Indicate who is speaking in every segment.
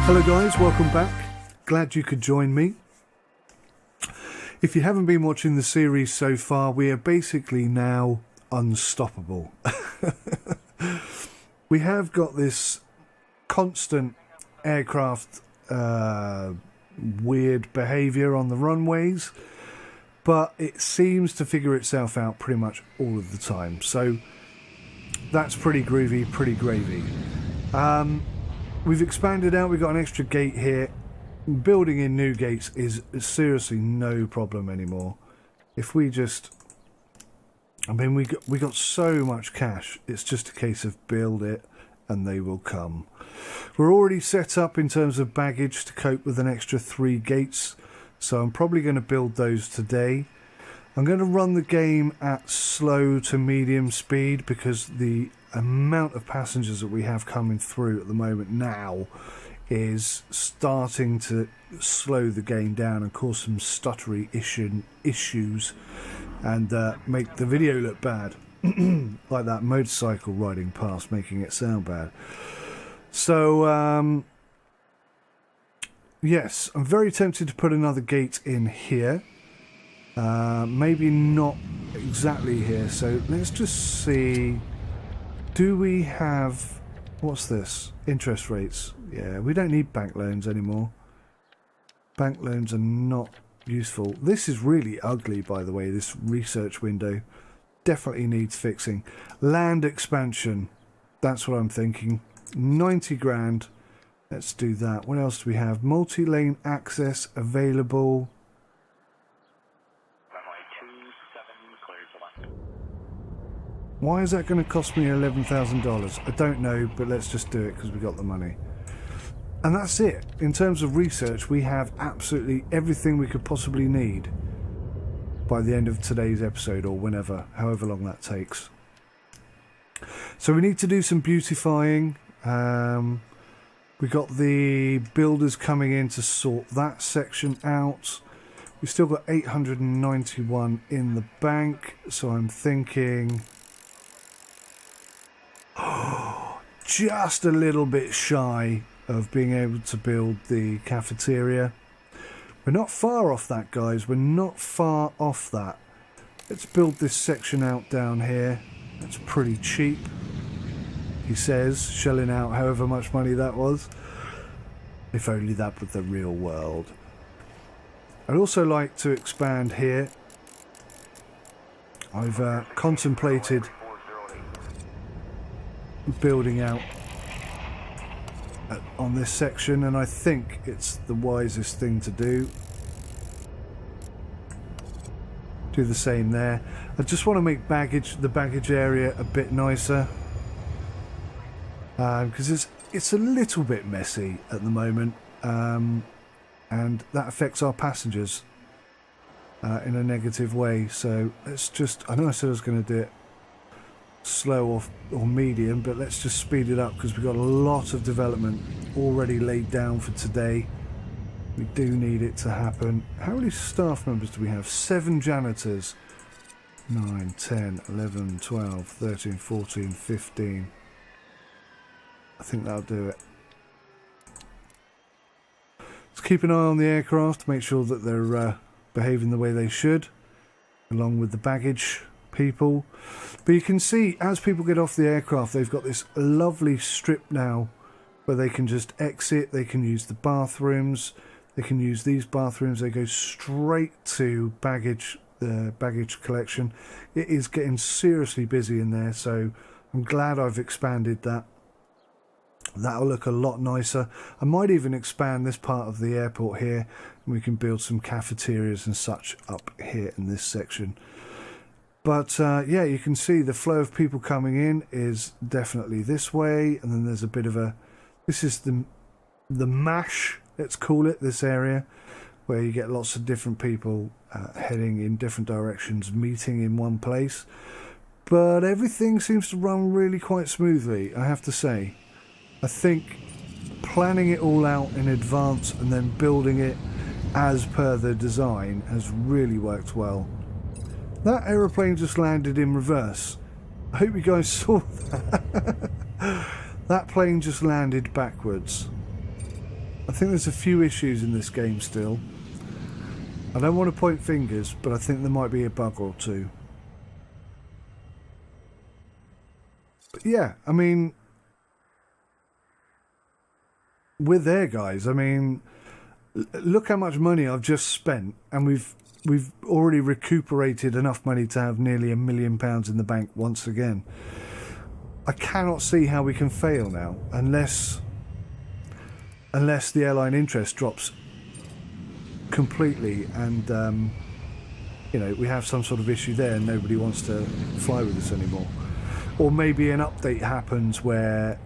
Speaker 1: Hello guys, welcome back. Glad you could join me. If you haven't been watching the series so far, we are basically now unstoppable. We have got this constant aircraft weird behaviour on the runways, but it seems to figure itself out pretty much all of the time. So that's pretty groovy, pretty gravy. We've expanded out, we've got an extra gate here. Building in new gates is seriously no problem anymore. If we just, I mean, we got so much cash, it's just a case of build it and they will come. We're already set up in terms of baggage to cope with an extra 3 gates, so I'm probably going to build those today. I'm going to run the game at slow to medium speed because the amount of passengers that we have coming through at the moment now is starting to slow the game down and cause some stuttery issues and make the video look bad. Like that motorcycle riding past making it sound bad. So yes, I'm very tempted to put another gate in here. Maybe not exactly here, so let's just see. Do we have, what's this? Interest rates. Yeah, we don't need bank loans anymore. Bank loans are not useful. This is really ugly, by the way, this research window. Definitely needs fixing. Land expansion. That's what I'm thinking. 90 grand. Let's do that. What else do we have? Multi-lane access available. Why is that going to cost me $11,000? I don't know, but let's just do it because we got the money. And that's it. In terms of research, we have absolutely everything we could possibly need by the end of today's episode, or whenever, however long that takes. So we need to do some beautifying. We got the builders coming in to sort that section out. We've still got 891 in the bank, so I'm thinking just a little bit shy of being able to build the cafeteria. We're not far off that, guys. We're not far off that. Let's build this section out down here. That's pretty cheap, he says, shelling out however much money that was. If only that was the real world. I'd also like to expand here. I've contemplated building out on this section, and I think it's the wisest thing to do. Do the same there. I just want to make the baggage area a bit nicer because it's a little bit messy at the moment, and that affects our passengers in a negative way. So let's just, I know I said I was going to do it slow or medium, but let's just speed it up because we've got a lot of development already laid down for today. We do need it to happen. How many staff members do we have? 7 janitors. 9, 10, 11, 12, 13, 14, 15. I think that'll do it. Let's keep an eye on the aircraft to make sure that they're behaving the way they should, along with the baggage people. But you can see as people get off the aircraft, they've got this lovely strip now where they can just exit. They can use the bathrooms, they can use these bathrooms. They go straight to baggage, the baggage collection. It is getting seriously busy in there, so I'm glad I've expanded that. That'll look a lot nicer. I might even expand this part of the airport here, and we can build some cafeterias and such up here in this section. But yeah, you can see the flow of people coming in is definitely this way, and then there's a bit of a, this is the mash, let's call it, this area where you get lots of different people heading in different directions, meeting in one place. But everything seems to run really quite smoothly, I have to say. I think planning it all out in advance and then building it as per the design has really worked well. That aeroplane just landed in reverse. I hope you guys saw that. That plane just landed backwards. I think there's a few issues in this game still. I don't want to point fingers, but I think there might be a bug or two. But yeah, I mean, we're there, guys. I mean, look how much money I've just spent, and we've already recuperated enough money to have nearly £1 million in the bank once again. I cannot see how we can fail now, unless the airline interest drops completely, and you know, we have some sort of issue there and nobody wants to fly with us anymore. Or maybe an update happens where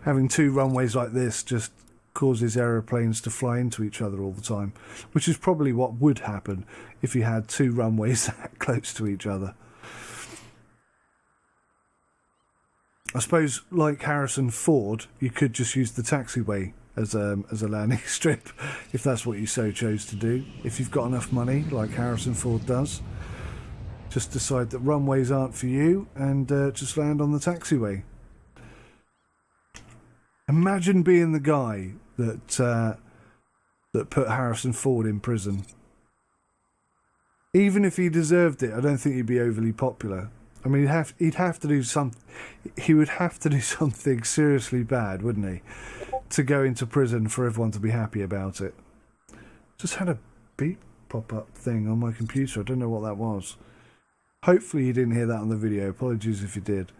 Speaker 1: having two runways like this just causes aeroplanes to fly into each other all the time, which is probably what would happen if you had two runways that close to each other. I suppose, like Harrison Ford, you could just use the taxiway as a landing strip, if that's what you so chose to do. If you've got enough money, like Harrison Ford does, just decide that runways aren't for you and just land on the taxiway. Imagine being the guy that put Harrison Ford in prison. Even if he deserved it, I don't think he'd be overly popular. I mean, he'd have to do something. He would have to do something seriously bad, wouldn't he, to go into prison for everyone to be happy about it. Just had a beep pop-up thing on my computer. I don't know what that was. Hopefully you didn't hear that on the video. Apologies if you did.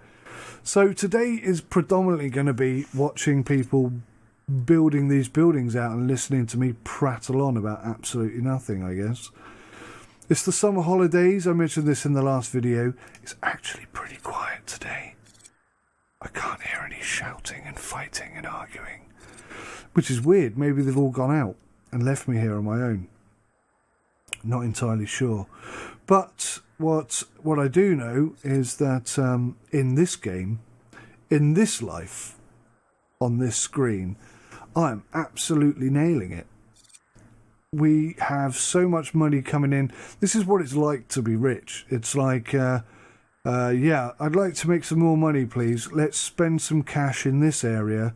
Speaker 1: So today is predominantly going to be watching people building these buildings out and listening to me prattle on about absolutely nothing, I guess. It's the summer holidays. I mentioned this in the last video. It's actually pretty quiet today. I can't hear any shouting and fighting and arguing, which is weird. Maybe they've all gone out and left me here on my own. Not entirely sure. But what I do know is that in this game, in this life, on this screen, I'm absolutely nailing it. We have so much money coming in. This is what it's like to be rich. It's like, yeah, I'd like to make some more money, please. Let's spend some cash in this area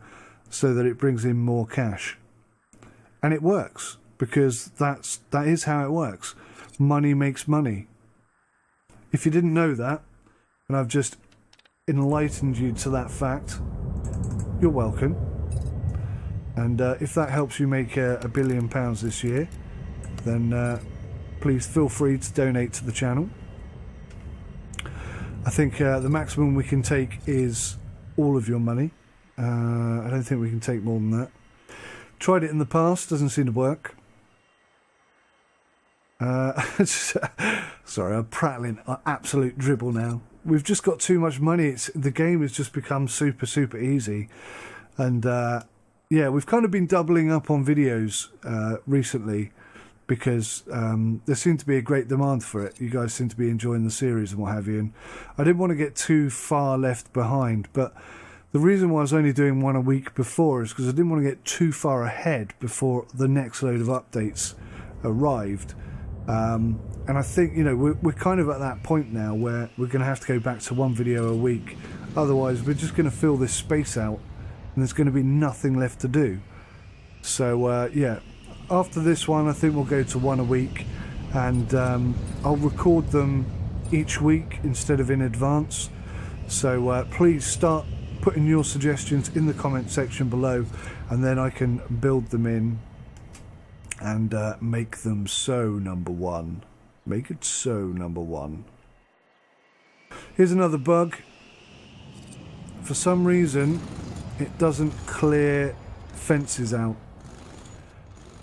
Speaker 1: so that it brings in more cash. And it works, because that is how it works. Money makes money. If you didn't know that, and I've just enlightened you to that fact, you're welcome. And if that helps you make £1 billion this year, then please feel free to donate to the channel. I think the maximum we can take is all of your money. I don't think we can take more than that. Tried it in the past, doesn't seem to work. Sorry, I'm prattling absolute dribble now. We've just got too much money. The game has just become super, super easy. And yeah, we've kind of been doubling up on videos recently because there seemed to be a great demand for it. You guys seem to be enjoying the series and what have you. And I didn't want to get too far left behind, but the reason why I was only doing one a week before is because I didn't want to get too far ahead before the next load of updates arrived. And I think, you know, we're kind of at that point now where we're going to have to go back to one video a week. Otherwise, we're just going to fill this space out and there's going to be nothing left to do. So, yeah, after this one, I think we'll go to one a week. And I'll record them each week instead of in advance. So please start putting your suggestions in the comment section below, and then I can build them in and make them so number one. Make it so number one. Here's another bug. For some reason, it doesn't clear fences out.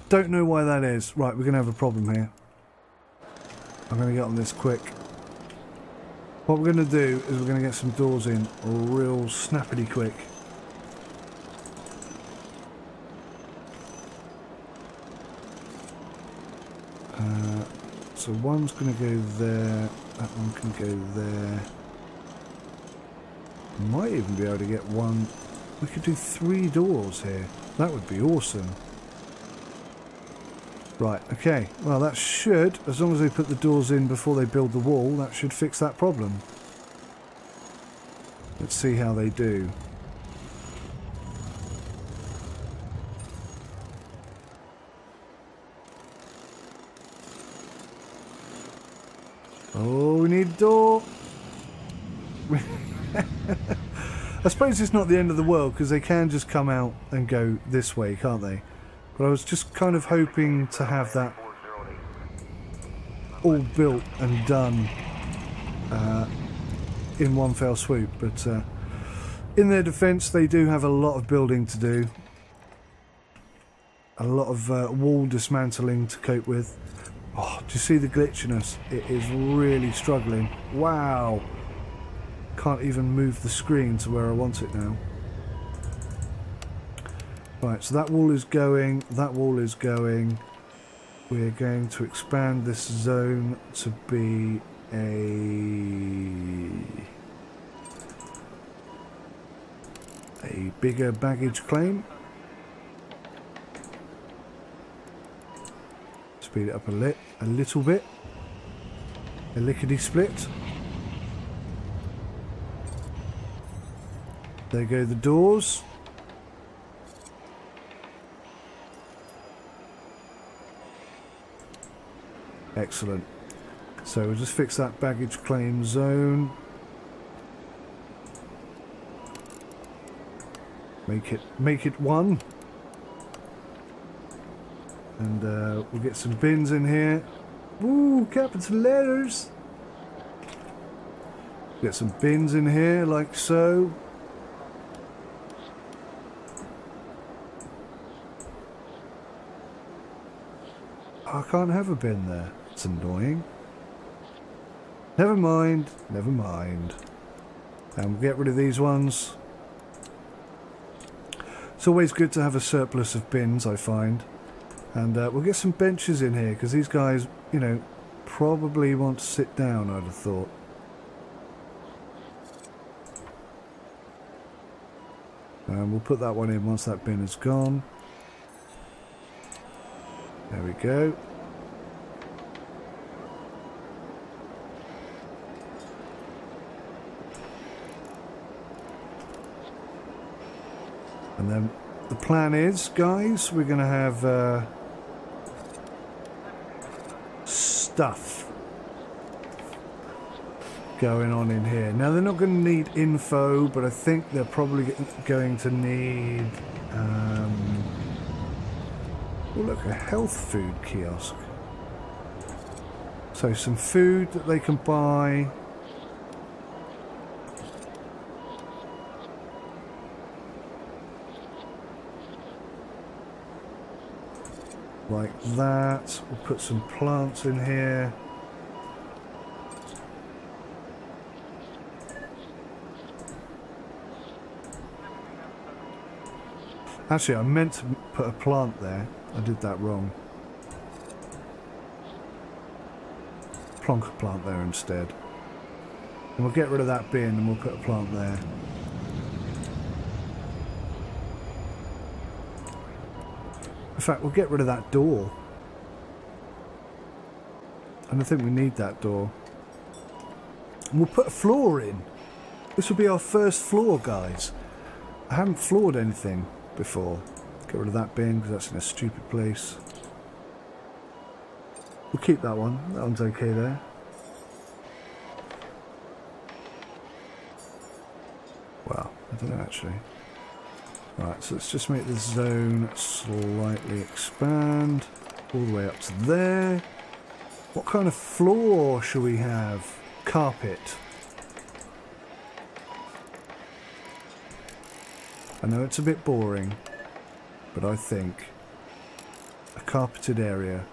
Speaker 1: Don't know why that is. Right, we're going to have a problem here. I'm going to get on this quick. What we're going to do is we're going to get some doors in real snappity quick. So one's going to go there, that one can go there. Might even be able to get one. We could do 3 doors here. That would be awesome. Right, okay. Well, that should, as long as they put the doors in before they build the wall, that should fix that problem. Let's see how they do. Oh, we need a door. I suppose it's not the end of the world because they can just come out and go this way, can't they? But I was just kind of hoping to have that all built and done in one fell swoop. But in their defence, they do have a lot of building to do. A lot of wall dismantling to cope with. Oh, do you see the glitchiness? It is really struggling. Wow. Can't even move the screen to where I want it now. Right, so that wall is going. That wall is going. We're going to expand this zone to be a bigger baggage claim. Speed it up a little bit. A lickety-split. There go the doors. Excellent. So we'll just fix that baggage claim zone. Make it one. And we'll get some bins in here. Ooh, capital letters. Get some bins in here like so. I can't have a bin there. It's annoying. Never mind. Never mind. And we'll get rid of these ones. It's always good to have a surplus of bins, I find. And we'll get some benches in here because these guys, you know, probably want to sit down, I'd have thought. And we'll put that one in once that bin is gone. There we go. And then the plan is, guys, we're going to have stuff going on in here. Now, they're not going to need info, but I think they're probably going to need... oh, look, a health food kiosk. So some food that they can buy. Like that. We'll put some plants in here. Actually, I meant to put a plant there. I did that wrong. Plonk a plant there instead. And we'll get rid of that bin and we'll put a plant there. In fact, we'll get rid of that door. And I think we need that door. And we'll put a floor in. This will be our first floor, guys. I haven't floored anything before. Get rid of that bin because that's in a stupid place. We'll keep that one. That one's okay there. Well, I don't know actually. Right, so let's just make this zone slightly expand. All the way up to there. What kind of floor shall we have? Carpet. I know it's a bit boring, but I think a carpeted area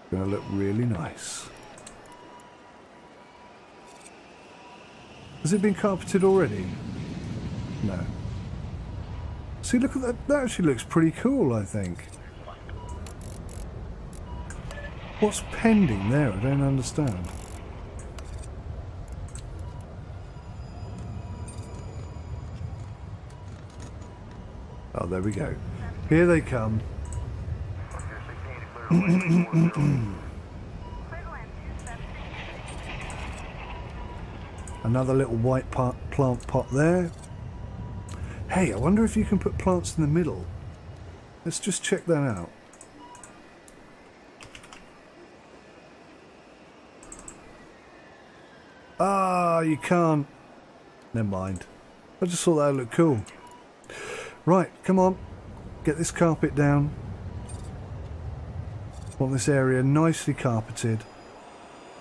Speaker 1: is going to look really nice. Has it been carpeted already? No. See, look at that. That actually looks pretty cool, I think. What's pending there? I don't understand. Oh, there we go. Here they come. Another little white plant pot there. Hey, I wonder if you can put plants in the middle. Let's just check that out. Ah, you can't. Never mind. I just thought that would look cool. Right, come on. Get this carpet down. Want this area nicely carpeted.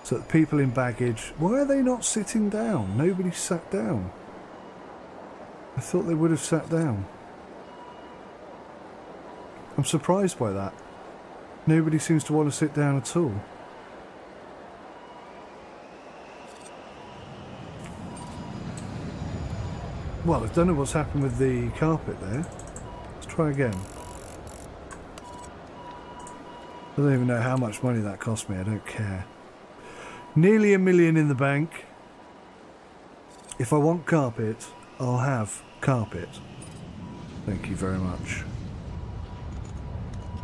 Speaker 1: So that people in baggage... Why are they not sitting down? Nobody sat down. I thought they would have sat down. I'm surprised by that. Nobody seems to want to sit down at all. Well, I don't know what's happened with the carpet there. Let's try again. I don't even know how much money that cost me. I don't care. Nearly $1 million in the bank. If I want carpet, I'll have carpet. Thank you very much.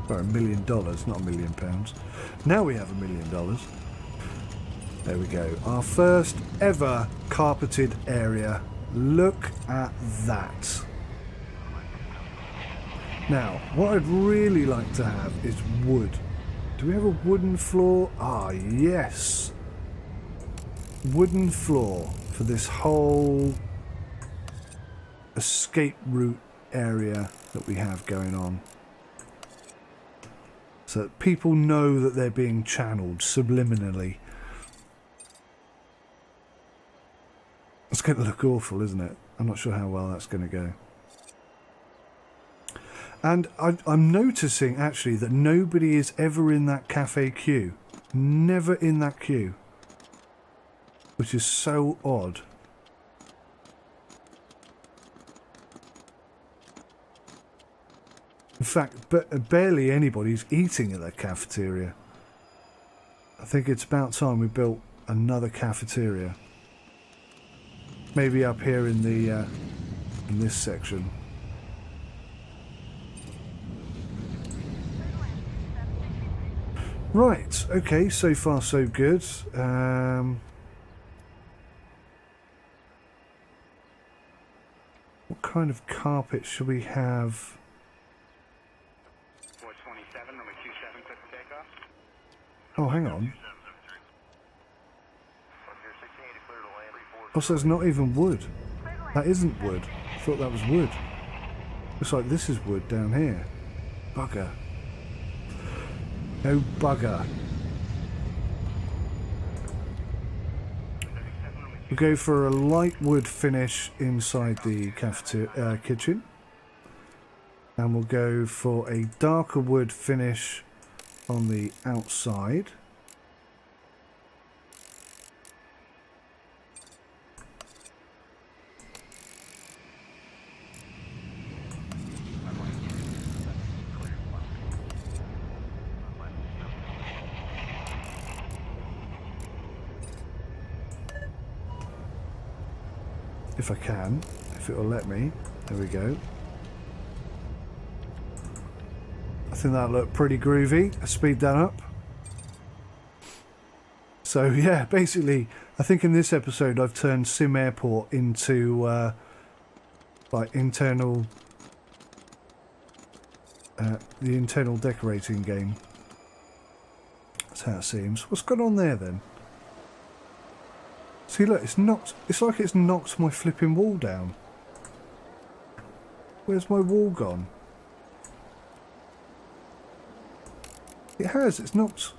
Speaker 1: Or $1 million, not £1 million. Now we have $1 million. There we go. Our first ever carpeted area. Look at that. Now, what I'd really like to have is wood. Do we have a wooden floor? Ah, yes. Wooden floor for this whole escape route area that we have going on. So that people know that they're being channeled subliminally. It's going to look awful, isn't it? I'm not sure how well that's going to go. And I'm noticing, actually, that nobody is ever in that cafe queue. Never in that queue. Which is so odd. In fact, barely anybody's eating at that cafeteria. I think it's about time we built another cafeteria. Maybe up here in the in this section. Right, okay, so far so good. What kind of carpet should we have?
Speaker 2: 427, runway 27, clear for takeoff.
Speaker 1: Oh, hang on. Oh, so it's not even wood. That isn't wood. I thought that was wood. Looks like this is wood down here. Bugger. No bugger. We'll go for a light wood finish inside the cafeteria kitchen. And we'll go for a darker wood finish on the outside. If I can, if it will let me. There we go. I think that'll look pretty groovy. I'll speed that up. So yeah, basically, I think in this episode I've turned SimAirport into like internal, the internal decorating game. That's how it seems. What's going on there then? See, look, it's like it's knocked my flipping wall down. Where's my wall gone? It has, it's knocked.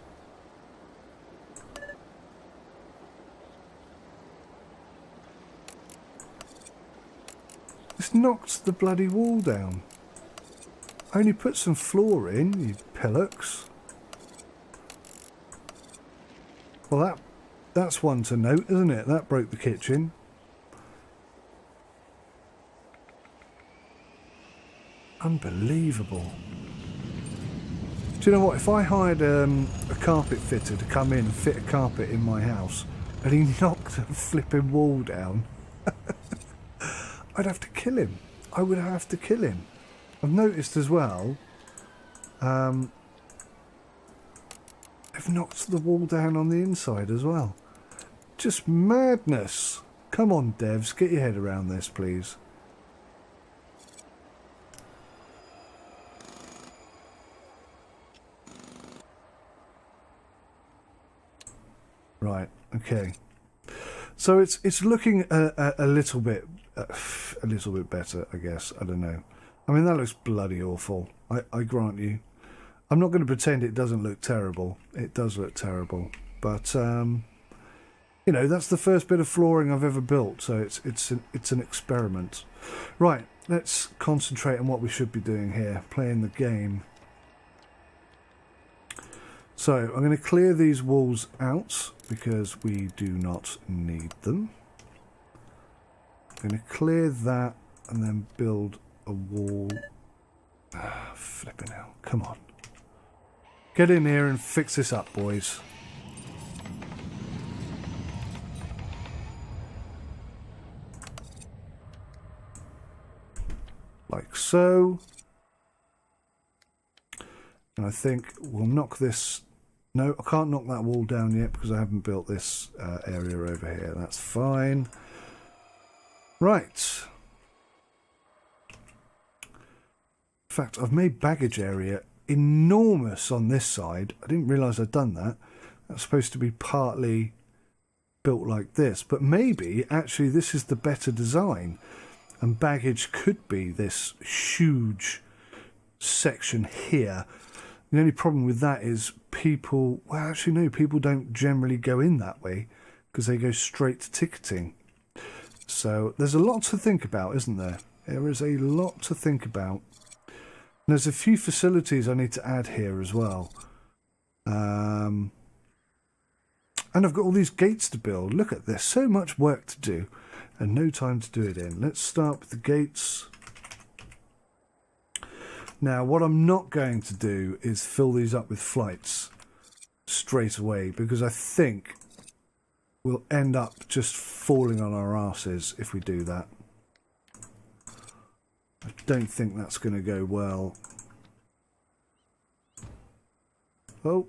Speaker 1: It's knocked the bloody wall down. I only put some floor in, you pillocks. Well, that's one to note, isn't it? That broke the kitchen. Unbelievable. Do you know what? If I hired a carpet fitter to come in and fit a carpet in my house and he knocked a flipping wall down, I'd have to kill him. I would have to kill him. I've noticed as well, they've knocked the wall down on the inside as well. Just madness. Come on, devs, get your head around this, please. Right. Okay. So it's looking a little bit better, I guess. I don't know. I mean, that looks bloody awful. I grant you. I'm not going to pretend it doesn't look terrible. It does look terrible, but you know, that's the first bit of flooring I've ever built, so it's an experiment. Right. Let's concentrate on what we should be doing here, playing the game. So I'm going to clear these walls out because we do not need them. I'm going to clear that and then build a wall. Flipping hell. Come on. Get in here and fix this up, boys. Like so. And I think we'll knock this. No, I can't knock that wall down yet because I haven't built this area over here. That's fine. Right. In fact, I've made baggage area enormous on this side. I didn't realise I'd done that. That's supposed to be partly built like this. But maybe, actually, this is the better design. And baggage could be this huge section here. The only problem with that is people... Well, actually, no, people don't generally go in that way because they go straight to ticketing. So there's a lot to think about, isn't there? There is a lot to think about. And there's a few facilities I need to add here as well. And I've got all these gates to build. Look at this. So much work to do and no time to do it in. Let's start with the gates. Now, what I'm not going to do is fill these up with flights straight away because I think we'll end up just falling on our asses if we do that. I don't think that's going to go well. Oh.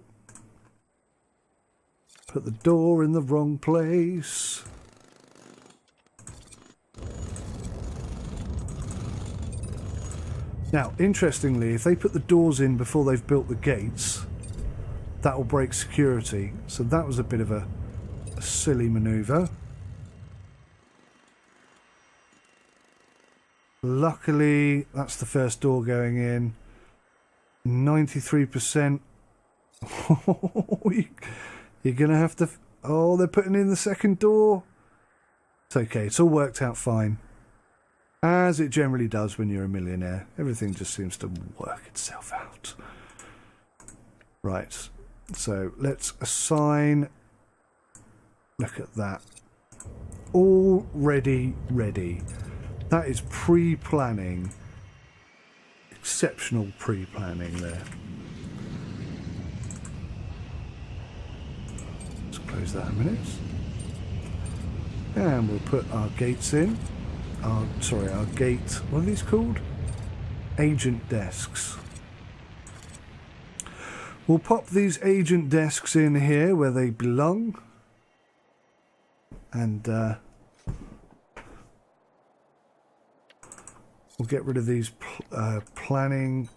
Speaker 1: Put the door in the wrong place. Now, interestingly, if they put the doors in before they've built the gates, that will break security. So that was a bit of a silly manoeuvre. Luckily, that's the first door going in. 93%. You're going to have to... Oh, they're putting in the second door. It's okay. It's all worked out fine. As it generally does when you're a millionaire. Everything just seems to work itself out. Right. So let's assign... Look at that. Already ready. That is pre-planning. Exceptional pre-planning there. Let's close that a minute. And we'll put our gates in. Our gate, what are these called? Agent desks. We'll pop these agent desks in here where they belong. And we'll get rid of these planning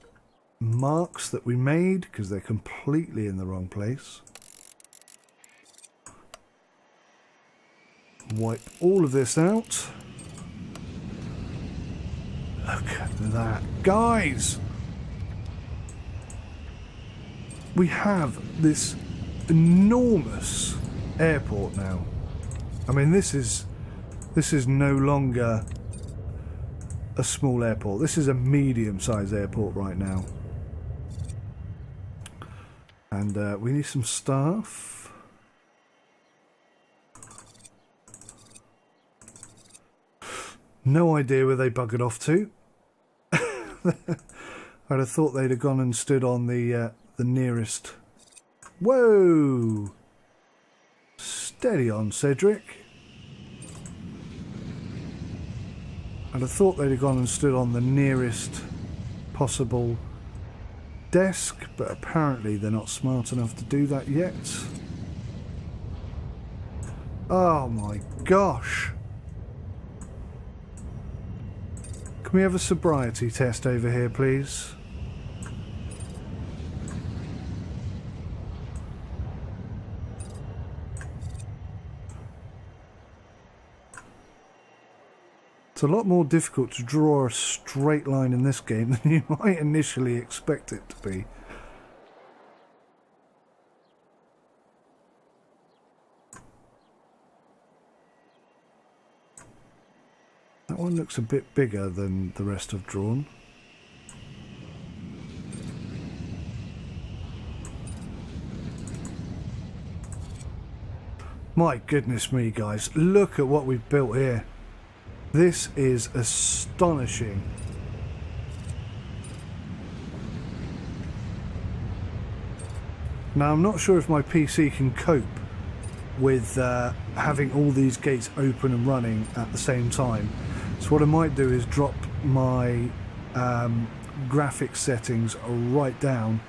Speaker 1: marks that we made because they're completely in the wrong place. Wipe all of this out. Look at that. Guys! We have this enormous airport now. I mean, this is no longer a small airport. This is a medium-sized airport right now. And we need some staff. No idea where they buggered off to. I'd have thought they'd have gone and stood on the nearest... Whoa! Steady on, Cedric. I'd have thought they'd have gone and stood on the nearest possible desk, but apparently they're not smart enough to do that yet. Oh my gosh! Can we have a sobriety test over here, please? It's a lot more difficult to draw a straight line in this game than you might initially expect it to be. That one looks a bit bigger than the rest I've drawn. My goodness me, guys, look at what we've built here. This is astonishing. Now, I'm not sure if my PC can cope with having all these gates open and running at the same time. So what I might do is drop my graphics settings right down.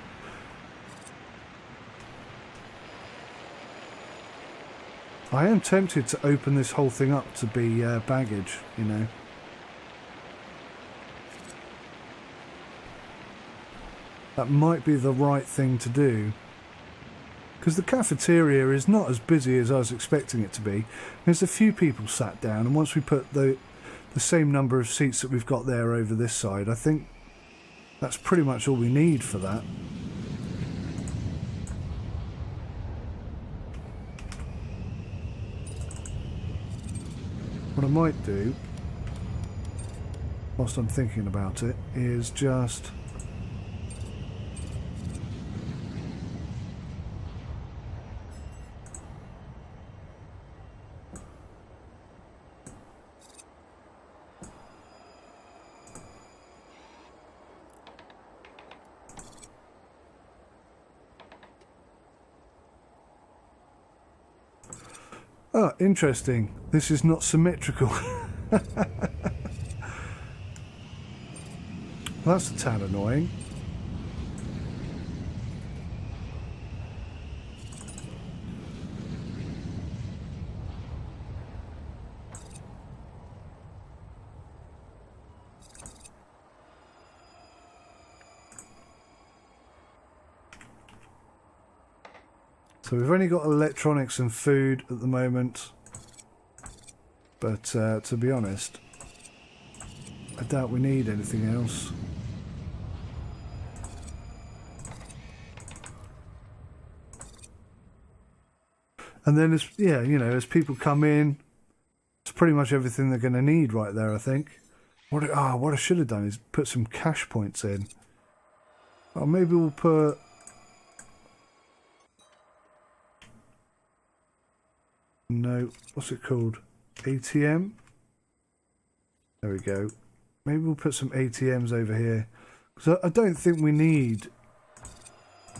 Speaker 1: I am tempted to open this whole thing up to be baggage, you know. That might be the right thing to do. Because the cafeteria is not as busy as I was expecting it to be. There's a few people sat down, and once we put the same number of seats that we've got there over this side, I think that's pretty much all we need for that. What I might do, whilst I'm thinking about it, is just oh, interesting. This is not symmetrical. That's a tad annoying. So we've only got electronics and food at the moment, but to be honest, I doubt we need anything else. And then as as people come in, it's pretty much everything they're going to need right there, I think. What I should have done is put some cash points in. Oh, maybe we'll put... No, what's it called? ATM? There we go. Maybe we'll put some ATMs over here. Because I don't think we need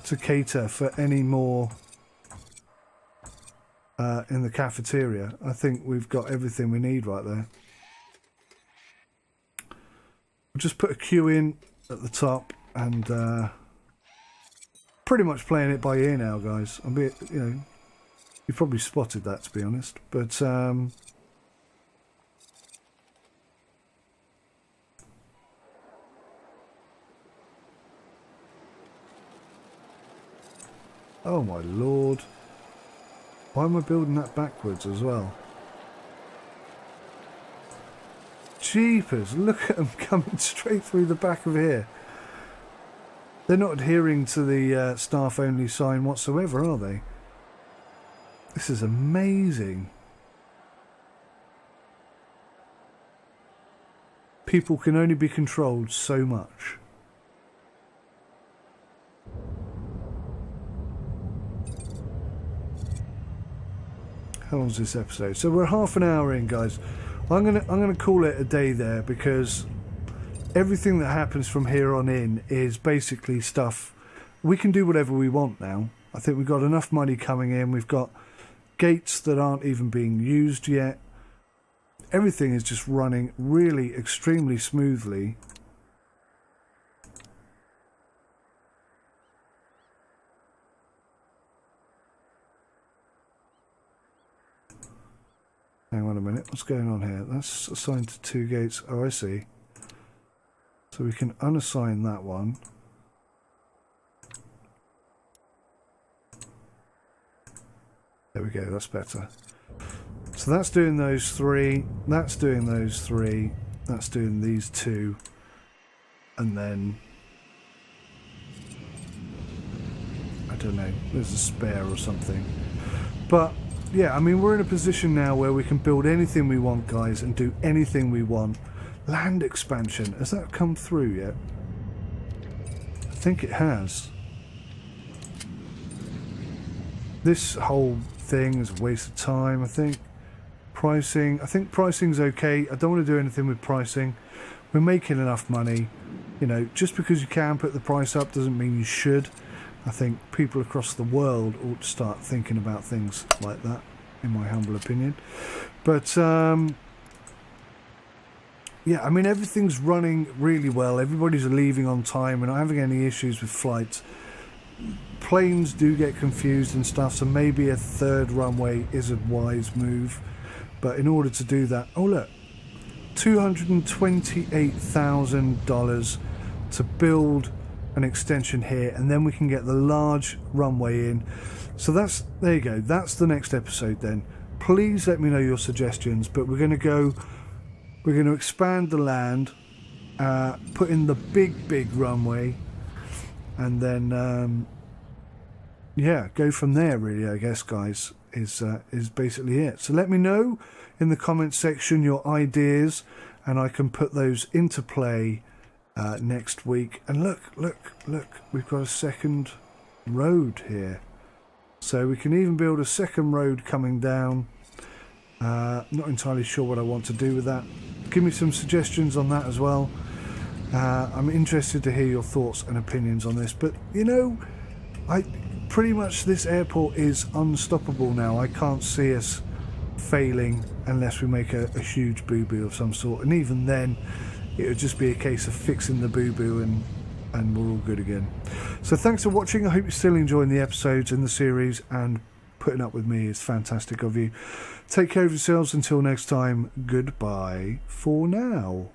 Speaker 1: to cater for any more in the cafeteria. I think we've got everything we need right there. We'll just put a queue in at the top and pretty much playing it by ear now, guys. I'm a bit, you probably spotted that, to be honest, but oh my lord, why am I building that backwards as well? Jeepers, look at them coming straight through the back of here. They're not adhering to the staff only sign whatsoever, are they? This is amazing. People can only be controlled so much. How long's this episode? So we're half an hour in, guys. I'm gonna call it a day there, because everything that happens from here on in is basically stuff we can do whatever we want now. I think we've got enough money coming in. We've got gates that aren't even being used yet. Everything is just running really extremely smoothly. Hang on a minute, what's going on here? That's assigned to 2 gates. Oh, I see. So we can unassign that one. There we go, that's better. So that's doing those 3, that's doing those 3, That's doing these two. And then, I don't know, there's a spare or something. But yeah, I mean, we're in a position now where we can build anything we want, guys, and do anything we want. Land expansion, has that come through yet? I think it has. This whole thing is a waste of time, I think. Pricing, I think pricing's okay. I don't want to do anything with pricing. We're making enough money. You know, just because you can put the price up doesn't mean you should. I think people across the world ought to start thinking about things like that, in my humble opinion. But yeah, I mean, everything's running really well. Everybody's leaving on time. We're not having any issues with flights. Planes do get confused and stuff, so maybe a third runway is a wise move. But in order to do that, oh look, $228,000 to build an extension here, and then we can get the large runway in. So that's, there you go, that's the next episode then. Please let me know your suggestions, but we're going to expand the land, put in the big runway, and then yeah, go from there really, I guess, guys, is basically it. So let me know in the comments section your ideas, and I can put those into play next week. And look, we've got a second road here, so we can even build a second road coming down. Not entirely sure what I want to do with that. Give me some suggestions on that as well. I'm interested to hear your thoughts and opinions on this, but you know, pretty much this airport is unstoppable now. I can't see us failing unless we make a huge boo-boo of some sort, and even then it would just be a case of fixing the boo-boo and we're all good again. So thanks for watching. I hope you're still enjoying the episodes in the series, and putting up with me is fantastic of you. Take care of yourselves until next time. Goodbye for now.